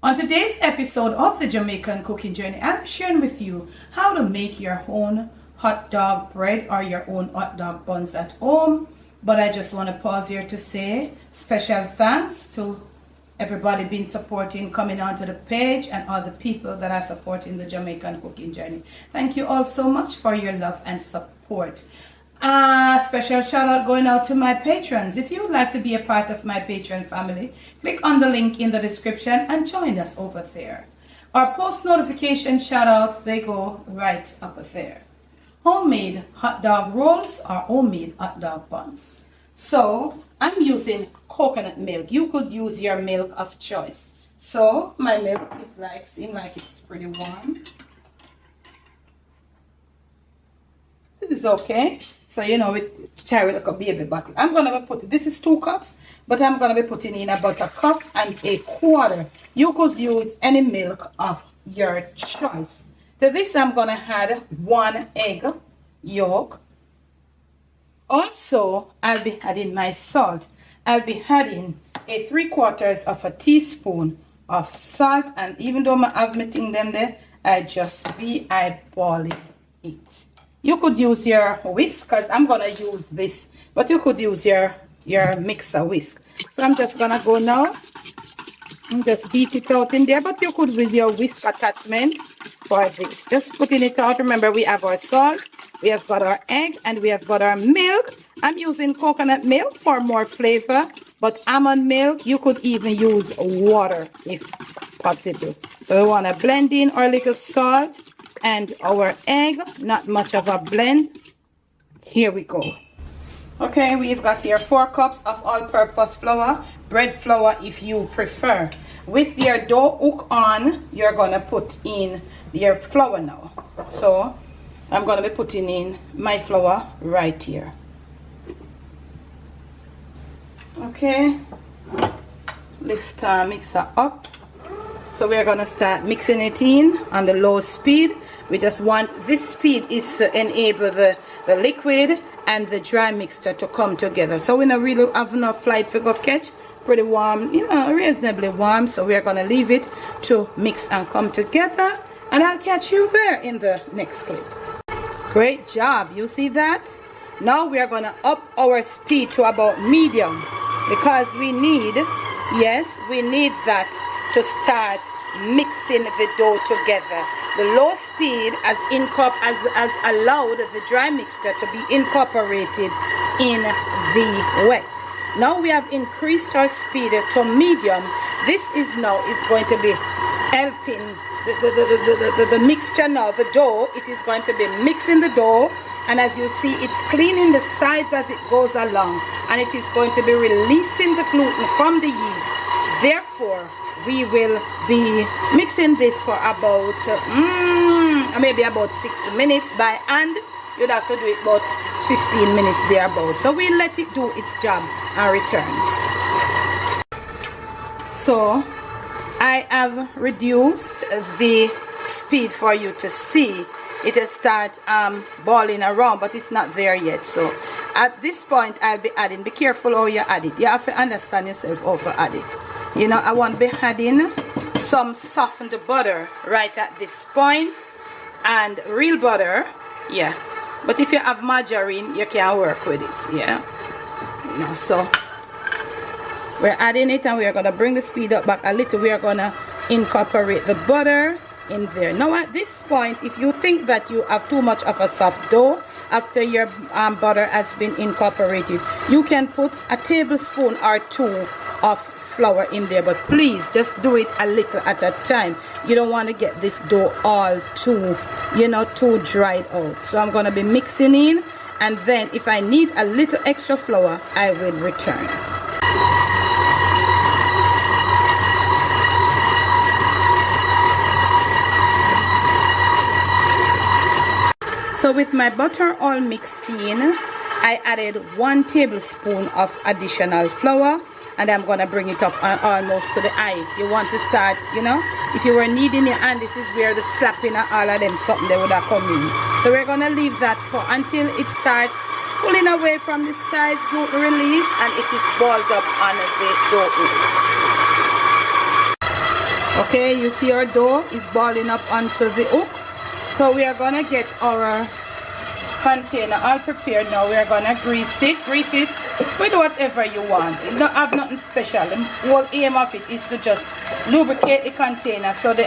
On today's episode of the Jamaican Cooking Journey, I'm sharing with you how to make your own hot dog bread or your own hot dog buns at home. But I just want to pause here to say special thanks to everybody been supporting, coming onto the page, and all the people that are supporting the Jamaican Cooking Journey. Thank you all so much for your love and support. Special shout out going out to my patrons. If you would like to be a part of my Patreon family, click on the link in the description and join us over there. Our post notification shout outs, they go right up there. Homemade hot dog rolls or homemade hot dog buns. So I'm using coconut milk. You could use your milk of choice. So my milk is seem like it's pretty warm. This is okay. So you know, it carry like a baby bottle. I'm gonna put, this is 2 cups, but I'm gonna be putting in about 1 cup and 1/4. You could use any milk of your choice. To this I'm gonna add 1 egg yolk. Also, I'll be adding my salt. I'll be adding 3/4 of a teaspoon of salt, and even though I have my thing them there, I just be eyeballing it. You could use your whisk, because I'm gonna use this, but you could use your mixer whisk. So I'm just gonna go now and just beat it out in there, but you could with your whisk attachment for this. Just putting it out. Remember, we have our salt, we have got our egg, and we have got our milk. I'm using coconut milk for more flavor, but almond milk, you could even use water if possible. So we want to blend in our little salt and our egg, not much of a blend. Here we go. Okay, we've got here 4 cups of all-purpose flour, bread flour if you prefer. With your dough hook on, you're gonna put in your flour now. So I'm gonna be putting in my flour right here. Okay, lift our mixer up. So we're gonna start mixing it in on the low speed. We just want this speed is to enable the liquid and the dry mixture to come together. So we don't really have enough light to go catch. Pretty warm, you know, reasonably warm. So we're gonna leave it to mix and come together, and I'll catch you there in the next clip. Great job, you see that? Now we are gonna up our speed to about medium, because we need, yes, we need that to start mixing the dough together. The low speed has allowed the dry mixture to be incorporated in the wet. Now we have increased our speed to medium. This is going to be helping the mixture now, the dough. It is going to be mixing the dough, and as you see, it's cleaning the sides as it goes along, and it is going to be releasing the gluten from the yeast. Therefore, we will be mixing this for about maybe about 6 minutes by hand. You'd have to do it about 15 minutes thereabout. So we'll let it do its job and return. So I have reduced the speed for you to see. It will start balling around, but it's not there yet. So at this point, I'll be adding. Be careful how you add it. You have to understand yourself how to add it. You know, I want to be adding some softened butter right at this point, and real butter, yeah. But if you have margarine, you can work with it, yeah. You know, so we're adding it, and we're gonna bring the speed up back a little. We are gonna incorporate the butter in there. Now at this point, if you think that you have too much of a soft dough after your butter has been incorporated, you can put a tablespoon or 2 of flour in there, but please just do it a little at a time. You don't want to get this dough all too, you know, too dried out. So I'm going to be mixing in, and then if I need a little extra flour, I will return. So with my butter all mixed in, I added 1 tablespoon of additional flour, and I'm gonna bring it up almost to the eyes. You want to start, you know, if you were kneading your hand, this is where the slapping and all of them something they would have come in. So we're gonna leave that for until it starts pulling away from the sides, gluten release, and it is balled up on the dough. Okay, you see our dough is balling up onto the hook. So we are gonna get our container all prepared now. We are gonna grease it with whatever you want. You don't have nothing special. The whole aim of it is to just lubricate the container so the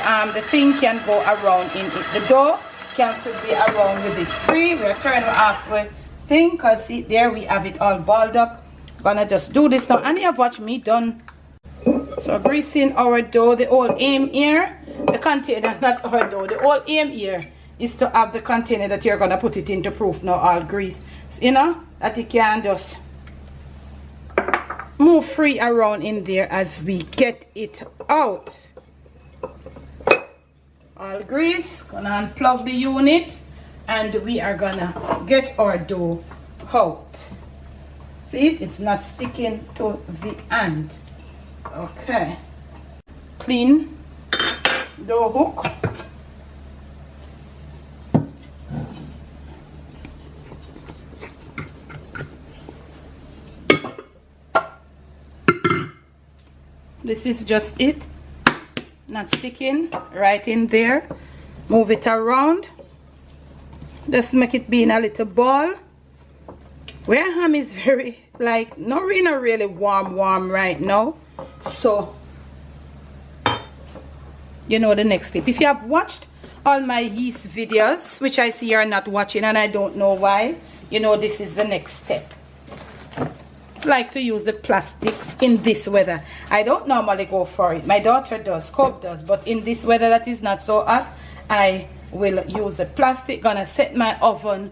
thing can go around in it. The dough can be around with it free. We're turning off the thing because see there we have it all balled up. Gonna just do this now, and you have watched me done. So greasing our dough. The whole aim here, the container, not our dough, the whole aim here is to have the container that you're gonna put it into proof now all grease, so, you know, that you can just move free around in there as we get it out. All grease. Gonna unplug the unit and we are gonna get our dough out. See, it's not sticking to the end. Okay, clean dough hook. This is just it, not sticking right in there. Move it around, just make it be in a little ball. Where ham is very like not really warm right now, so you know the next step. If you have watched all my yeast videos, which I see you're not watching and I don't know why, you know this is the next step. Like to use the plastic in this weather. I don't normally go for it, my daughter does, Cope does, but in this weather that is not so hot, I will use the plastic. Gonna set my oven,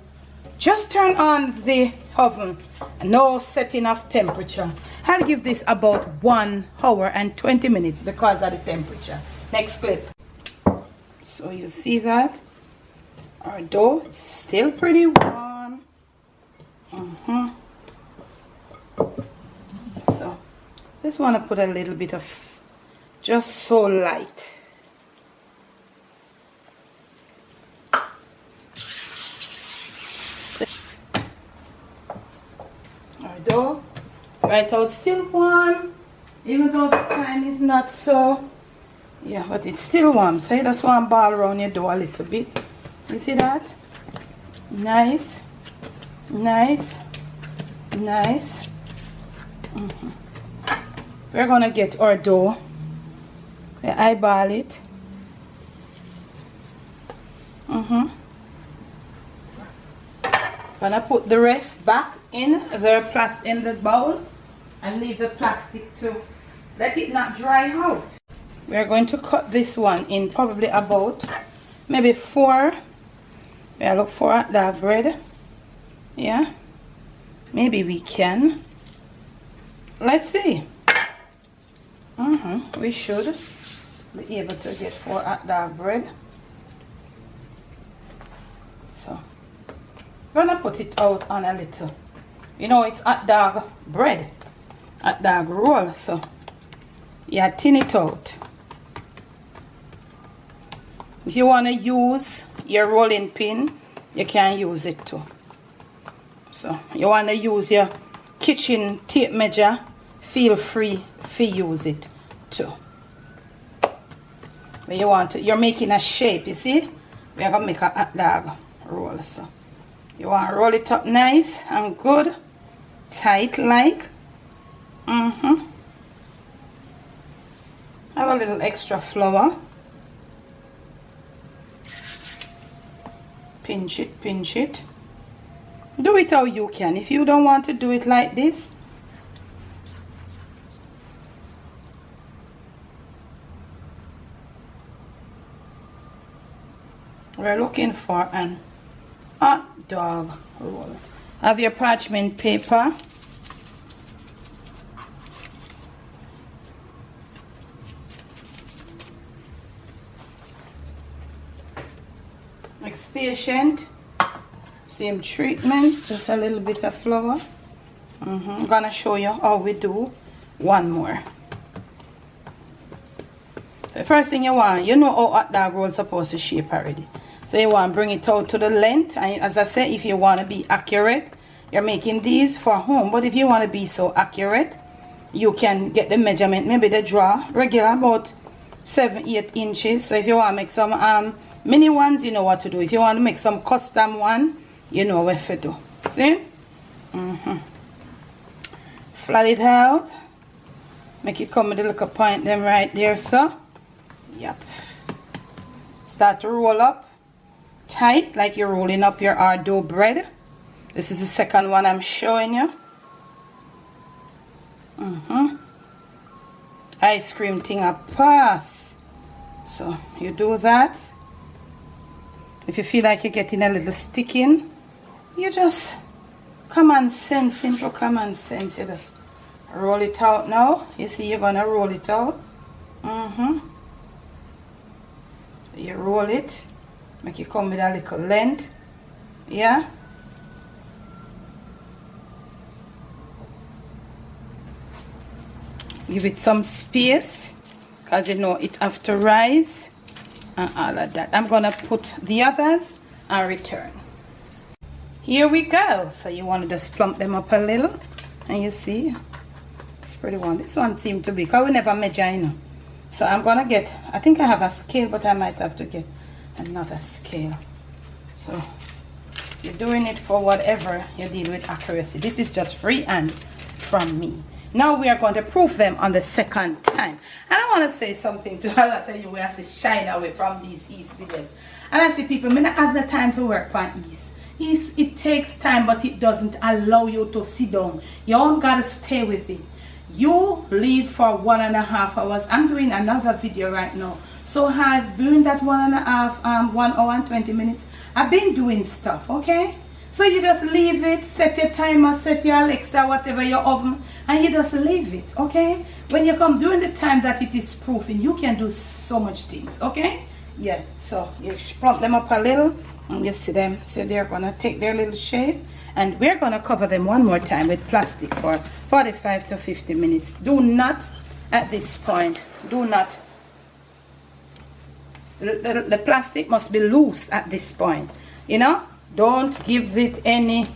just turn on the oven, no setting of temperature. I'll give this about 1 hour and 20 minutes because of the temperature. Next clip. So you see that our dough is still pretty warm. So just want to put a little bit of, just so light. Our dough right out still warm, even though the time is not so, yeah, but it's still warm. So you just want to ball around your dough a little bit. You see that? Nice, nice, nice. We're gonna get our dough, we eyeball it. Gonna put the rest back in the bowl and leave the plastic to let it not dry out. We're going to cut this one in probably about maybe 4. I look for that bread. Yeah, maybe we can. Let's see. We should be able to get 4 hot dog bread. So I'm gonna put it out on a little, you know, it's hot dog bread, hot dog roll, so yeah, thin it out. If you want to use your rolling pin, you can use it too. So you want to use your kitchen tape measure, feel free to use it too. But you want to, you're making a shape, you see, we're gonna make a hot dog roll. So you want to roll it up nice and good, tight like. Have a little extra flour. Pinch it, pinch it. Do it how you can. If you don't want to do it like this, we're looking for an hot dog roll. Have your parchment paper. Patient, same treatment, just a little bit of flour. I'm gonna show you how we do one more. The first thing you want, you know how hot dog roll is supposed to shape already, so you want to bring it out to the length. And as I said, if you want to be accurate, you're making these for home, but if you want to be so accurate, you can get the measurement, maybe the draw regular about 7-8 inches. So if you want to make some mini ones, you know what to do. If you want to make some custom one, you know what to do. See? Flat it out. Make it come with a little point them right there, so. Yep. Start to roll up tight like you're rolling up your hard dough bread. This is the second one I'm showing you. Ice cream thing a pass. So you do that. If you feel like you're getting a little sticking, you just common sense, simple common sense. You just roll it out now. You see, you're gonna roll it out. You roll it, make it come with a little length. Yeah. Give it some space, because you know it have to rise and all of that. I'm gonna put the others and return. Here we go. So you want to just plump them up a little, and you see it's pretty one. This one seemed to be, because we never measure, you know. So I'm gonna get, I think I have a scale, but I might have to get another scale. So you're doing it for whatever you deal with accuracy. This is just freehand from me. Now we are going to proof them on the second time. And I want to say something to a lot of you where I say shine away from these ease videos. And I say people, I not have the time to work on ease. Ease, it takes time, but it doesn't allow you to sit down. You all got to stay with it. You leave for 1.5 hours. I'm doing another video right now. So I've during that 1.5, 1 hour and 20 minutes, I've been doing stuff, okay? So you just leave it, set your timer, set your Alexa, whatever your oven, and you just leave it, okay? When you come during the time that it is proofing, you can do so much things, okay? Yeah, so you plump them up a little, and you see them, so they're gonna take their little shape, and we're gonna cover them one more time with plastic for 45 to 50 minutes. Do not, at this point, do not, the plastic must be loose at this point, you know? Don't give it any,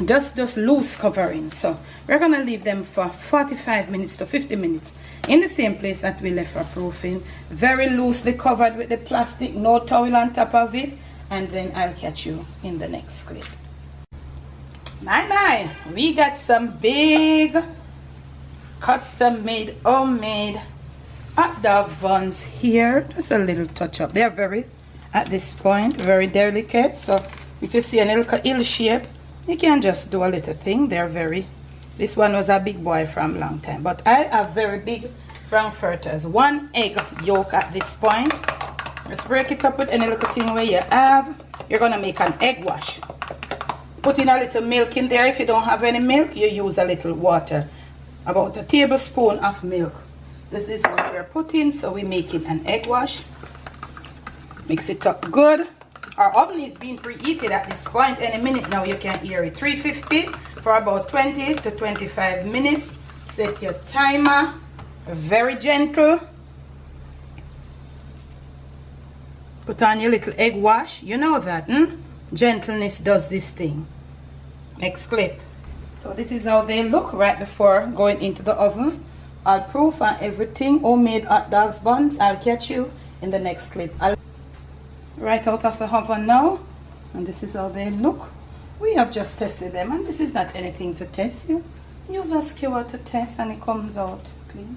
just loose covering. So we're gonna leave them for 45 minutes to 50 minutes in the same place that we left for proofing, very loosely covered with the plastic, no towel on top of it, and then I'll catch you in the next clip. My, we got some big custom made homemade hot dog buns here. Just a little touch up. They are very, at this point, very delicate. So if you see a little ill shape, you can just do a little thing. They're very, this one was a big boy from a long time, but I have very big frankfurters. 1 egg yolk at this point. Just break it up with any little thing where you have. You're gonna make an egg wash. Put in a little milk in there. If you don't have any milk, you use a little water, about a tablespoon of milk. This is what we're putting, so we're making an egg wash. Mix it up good. Our oven is being preheated at this point. Any minute now you can hear it. 350 for about 20 to 25 minutes. Set your timer. Very gentle. Put on your little egg wash. You know that, Gentleness does this thing. Next clip. So this is how they look right before going into the oven. I'll proof on everything. Homemade hot dogs buns. I'll catch you in the next clip. Right out of the oven now, and this is how they look. We have just tested them, and this is not anything to test. You use a skewer to test, and it comes out clean.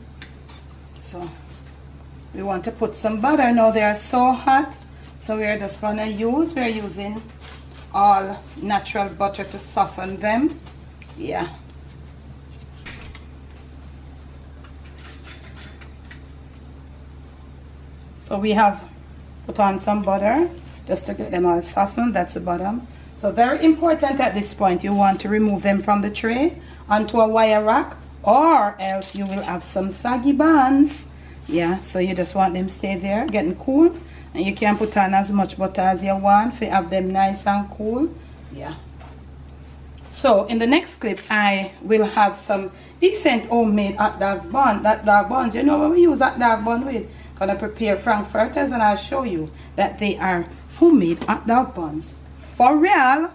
So we want to put some butter now. They are so hot, so we're just gonna we're using all natural butter to soften them. Yeah. So we have put on some butter just to get them all softened. That's the bottom. So very important at this point, you want to remove them from the tray onto a wire rack, or else you will have some soggy buns. Yeah, so you just want them stay there getting cool, and you can put on as much butter as you want to have them nice and cool. Yeah. So in the next clip I will have some decent homemade hot dogs buns. You know what we use hot dog bun with? Gonna prepare frankfurters, and I'll show you that they are homemade hot dog buns for real.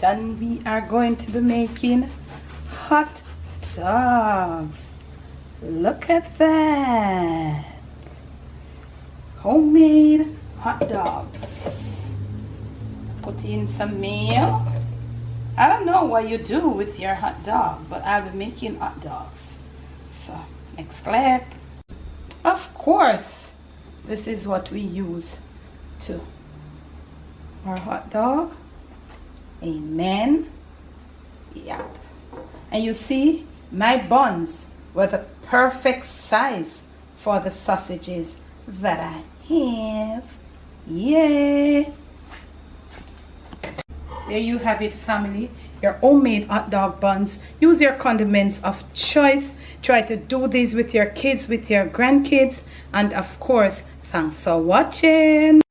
and we are going to be making hot dogs. Look at that. Homemade hot dogs. Put in some mayo. I don't know what you do with your hot dog, but I'll be making hot dogs. So, next clip. Of course, this is what we use to our hot dog. Amen. Yep. And you see, my buns were the perfect size for the sausages that I have. Yay! There you have it, family. Your homemade hot dog buns. Use your condiments of choice. Try to do these with your kids, with your grandkids. And of course, thanks for watching.